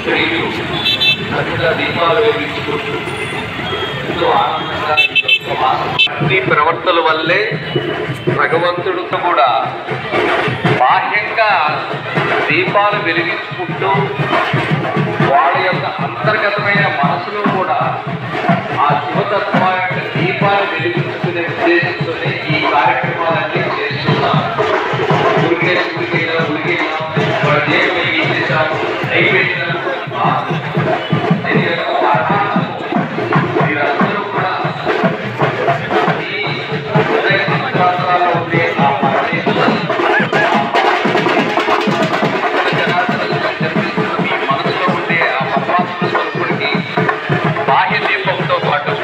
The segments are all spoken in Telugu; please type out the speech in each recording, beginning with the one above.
స్త్రీలు చక్కగా దీపాలు వెలిగించుకుంటూ ఎంతో ఆనందంగా ఈ ప్రవర్తన వల్లే భగవంతుడితో కూడా బాహ్యంగా దీపాలు వెలిగించుకుంటూ వాళ్ళ యొక్క అంతర్గతమైన మనసులో కూడా ఆ శివతత్వ యొక్క దీపాలు వెలిగించుకునే ఉద్దేశంతోనే ఈ కార్యక్రమాలన్నీ చేస్తున్నాం. ఉరికేసినా వాళ్ళ దేశం వెలిగించేసాము అయిపోయిందని మీరందరూ కూడా ఈ ప్రాంతాల్లో ఉండే ఆ మీ మనసులో ఉండే ఆ పరమాత్మ స్వరూపుడికి బాహ్య దీపంతో పాటు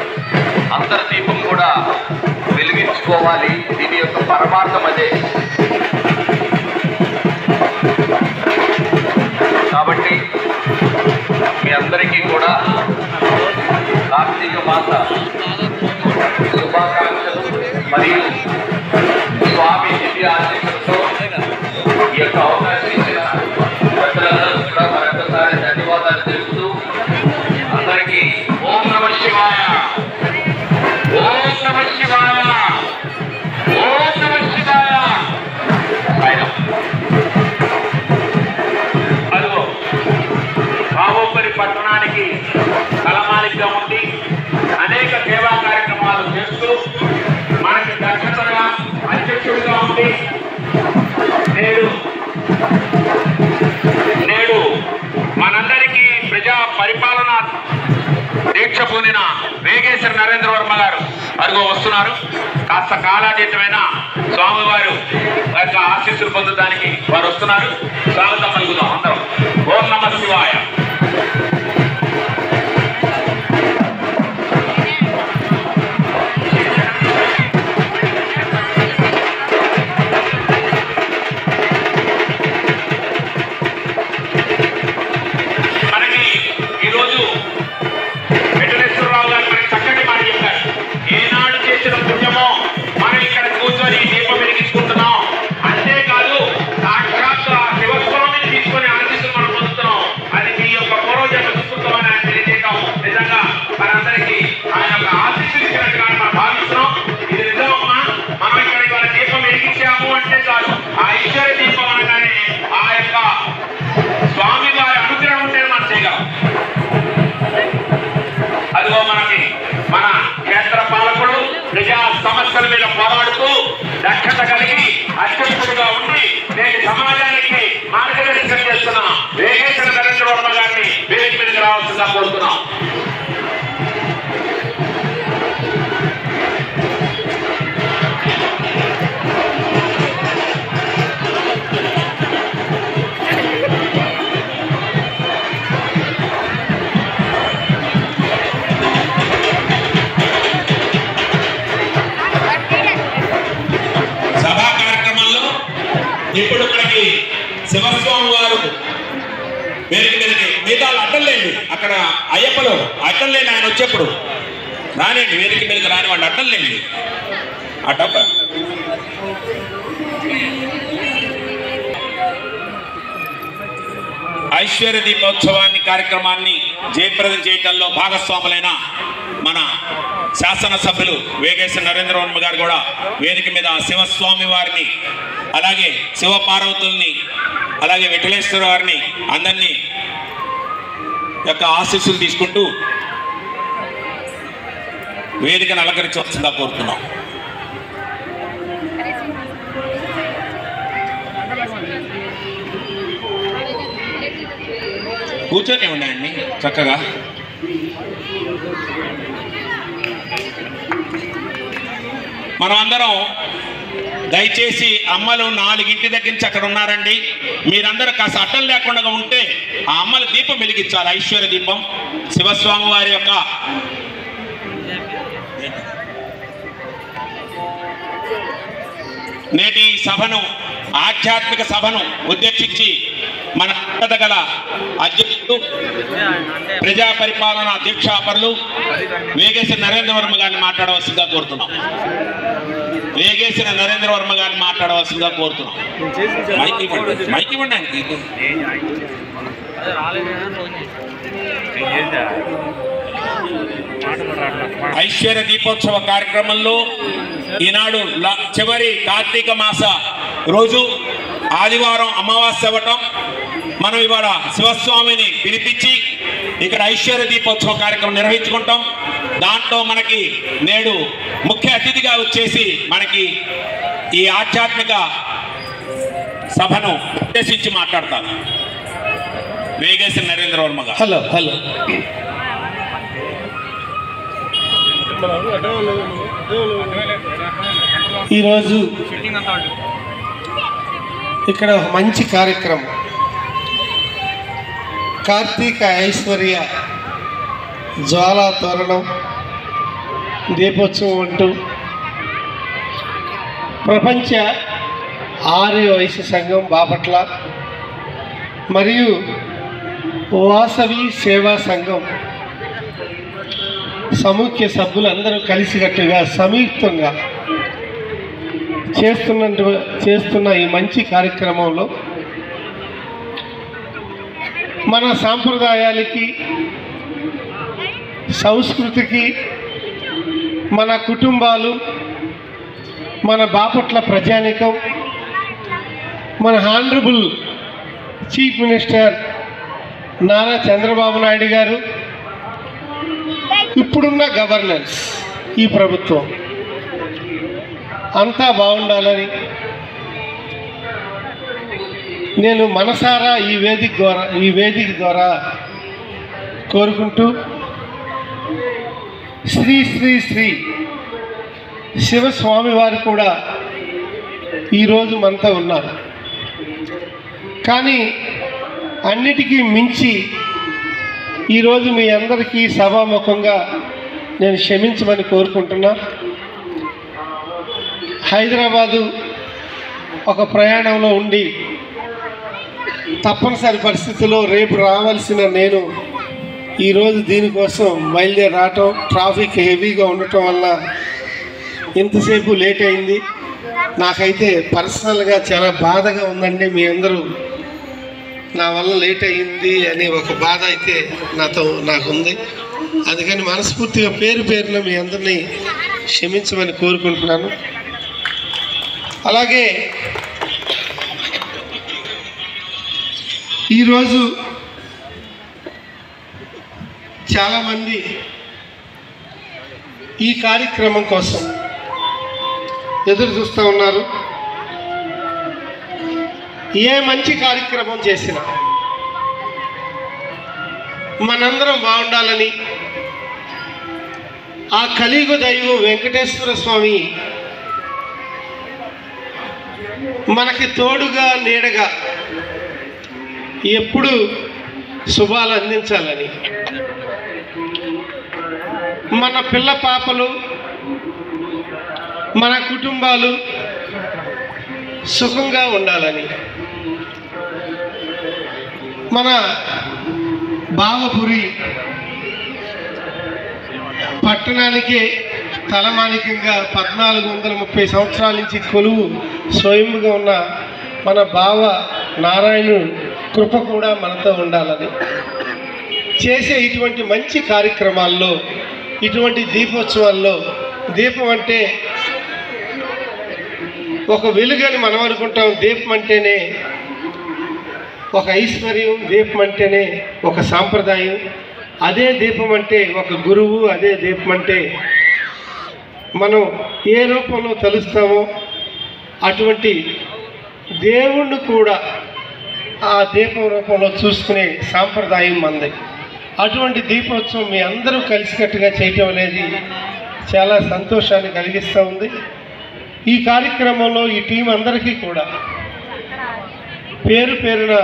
అంతర్దీపం కూడా వెలిగించుకోవాలి. దీని యొక్క పరమార్థం అదే. కాబట్టి మీ అందరికీ కూడా కార్తీక మాస శుభాకాంక్షలు మరియు స్వామి దివ్య ఆశీస్సులతో ఈ యొక్క అవకాశం ఇచ్చిన ప్రజలందరూ కూడా మరొకసారి ధన్యవాదాలు తెలుపుతూ అందరికీ ఓం నమః శివాయ, ఓం నమః శివాయ, ఓం నమః శివాయ. అదిగో బాబోపరి పట్టణానికి తలమాలికగా ఉండి అనేక సేవా కార్యక్రమాలు చేస్తూ మనకి దక్షతగా అధ్యక్షుడిగా ఉండి నేడు మనందరికీ ప్రజా పరిపాలన దీక్ష పొందిన వేగేశ్వర నరేంద్ర వర్మ గారు అరుగు వస్తున్నారు. కాస్త కాలాతీతమైన స్వామివారు యొక్క ఆశీస్సులు పొందడానికి వారు వస్తున్నారు. స్వాగతం పలుకుదాం అందరం. ఓం నమః శివాయ. అదిగో మనకి మన క్షేత్ర పాలకుడు ప్రజా సమస్యల మీద పోరాడుతూ దక్షత కలిగి అధ్యక్షుడిగా ఉండి నేటి సమాజానికి మార్గదర్శనం చేస్తున్న వేగేశ్వర నరేంద్ర వర్మ గారిని వేదిక మీదకి రావాల్సిందిగా కోరుతున్నాం. ఇప్పుడు మనకి శివస్వామి వారు వేదిక మీదకి మిగతా అడ్డంలేండి, అక్కడ అయ్యప్పలో అడ్డంలేండి, ఆయన వచ్చేప్పుడు రానండి వేదిక మీదకి రాని వాళ్ళు అడ్డంలేండి. ఆ డబ్బా ఐశ్వర్య దీపోత్సవాన్ని కార్యక్రమాన్ని జయప్రదం చేయటంలో భాగస్వాములైన మన శాసనసభ్యులు వేగేశ్వర నరేంద్ర వర్మ గారు కూడా వేదిక మీద శివస్వామి వారిని అలాగే శివపార్వతుల్ని అలాగే వెంకటేశ్వర వారిని అందరినీ యొక్క ఆశీస్సులు తీసుకుంటూ వేదికను అలంకరించవలసిందిగా కోరుతున్నాం. కూర్చొని ఉన్నాయండి చక్కగా. మనం అందరం దయచేసి అమ్మలు 4 దగ్గర నుంచి అక్కడ ఉన్నారండి. మీరందరూ కాస్త అడ్డం లేకుండా ఉంటే ఆ అమ్మల దీపం వెలిగించాలి. ఐశ్వర్య దీపం శివస్వామి వారి యొక్క నేటి సభను ఆధ్యాత్మిక సభను ఉద్దేశించి మన గల అధ్యక్షుడు ప్రజా పరిపాలన దీక్షాపరులు వేగేశ్వర నరేంద్ర వర్మ గారిని మాట్లాడవలసిందిగా కోరుతున్నాం. వేగేశ్వర నరేంద్ర వర్మ గారిని మాట్లాడవలసిందిగా కోరుతున్నాం. మైక్ ఇవ్వండి. ఐశ్వర్య దీపోత్సవ కార్యక్రమంలో ఈనాడు చివరి కార్తీక మాస రోజు ఆదివారం అమావాస్య అవ్వటం, మనం ఇవాళ శివస్వామిని పిలిపించి ఇక్కడ ఐశ్వర్య దీపోత్సవ కార్యక్రమం నిర్వహించుకుంటాం. దాంట్లో మనకి నేడు ముఖ్య అతిథిగా వచ్చేసి మనకి ఈ ఆధ్యాత్మిక సభను ఉద్దేశించి మాట్లాడతారు వేగేశ్వర నరేంద్ర వర్మ గారు. హలో ఈరోజు ఇక్కడ ఒక మంచి కార్యక్రమం, కార్తీక ఐశ్వర్య జ్వాలా తోరణం దీపోత్సవం అంటూ ప్రపంచ ఆర్య వైశ్య సంఘం బాపట్ల మరియు వాసవి సేవా సంఘం సముఖ్య సభ్యులందరూ కలిసికట్టుగా సంయుక్తంగా చేస్తున్న ఈ మంచి కార్యక్రమంలో మన సాంప్రదాయాలకి, సంస్కృతికి, మన కుటుంబాలు, మన బాపట్ల ప్రజానికం, మన honourable chief minister Nara Chandrababu Naidu గారు, ఇప్పుడున్న గవర్నెన్స్ ఈ ప్రభుత్వం అంతా బాగుండాలని నేను మనసారా ఈ వేదిక ద్వారా కోరుకుంటూ శ్రీ శ్రీ శ్రీ శివస్వామి వారు కూడా ఈరోజు మనతో ఉన్నారు. కానీ అన్నిటికీ మించి ఈరోజు మీ అందరికీ సభాముఖంగా నేను క్షమించమని కోరుకుంటున్నా. హైదరాబాదు ఒక ప్రయాణంలో ఉండి తప్పనిసరి పరిస్థితుల్లో రేపు రావాల్సిన నేను ఈరోజు దీనికోసం బయలుదేరి రావటం, ట్రాఫిక్ హెవీగా ఉండటం వల్ల ఇంతసేపు లేట్ అయింది. నాకైతే పర్సనల్గా చాలా బాధగా ఉందండి. మీ అందరూ నా వల్ల లేట్ అయ్యింది అనే ఒక బాధ అయితే నాకుంది. అందుకని మనస్ఫూర్తిగా పేరున మీ అందరినీ క్షమించమని కోరుకుంటున్నాను. అలాగే ఈరోజు చాలామంది ఈ కార్యక్రమం కోసం ఎదురు చూస్తూ ఉన్నారు. ఏ మంచి కార్యక్రమం చేసినా మనందరం బాగుండాలని, ఆ కలియుగ దైవం వెంకటేశ్వర స్వామి మనకి తోడుగా నీడగా ఎప్పుడు శుభాలు అందించాలని, మన పిల్ల పాపలు, మన కుటుంబాలు సుఖంగా ఉండాలని, మన బావపురి పట్టణానికే తలమానికంగా 1430 సంవత్సరాల నుంచి కొలువు స్వయంగా ఉన్న మన బావ నారాయణుడు కృప కూడా మనతో ఉండాలని చేసే ఇటువంటి మంచి కార్యక్రమాల్లో, ఇటువంటి దీపోత్సవాల్లో, దీపం అంటే ఒక వెలుగని మనం అనుకుంటాం. దీపం అంటేనే ఒక ఐశ్వర్యం, దీపం అంటేనే ఒక సాంప్రదాయం. అదే దీపం అంటే ఒక గురువు, అదే దీపం అంటే మనం ఏ రూపంలో తలుస్తామో అటువంటి దేవుణ్ణి కూడా ఆ దీపం రూపంలో చూసుకునే సాంప్రదాయం మనది. అటువంటి దీపోత్సవం మీ అందరూ కలిసికట్టుగా చేయటం అనేది చాలా సంతోషాన్ని కలిగిస్తూ ఉంది. ఈ కార్యక్రమంలో ఈ టీం అందరికీ కూడా పేరున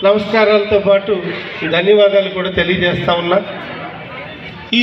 నమస్కారాలతో పాటు ధన్యవాదాలు కూడా తెలియజేస్తా ఉన్నా. ఈ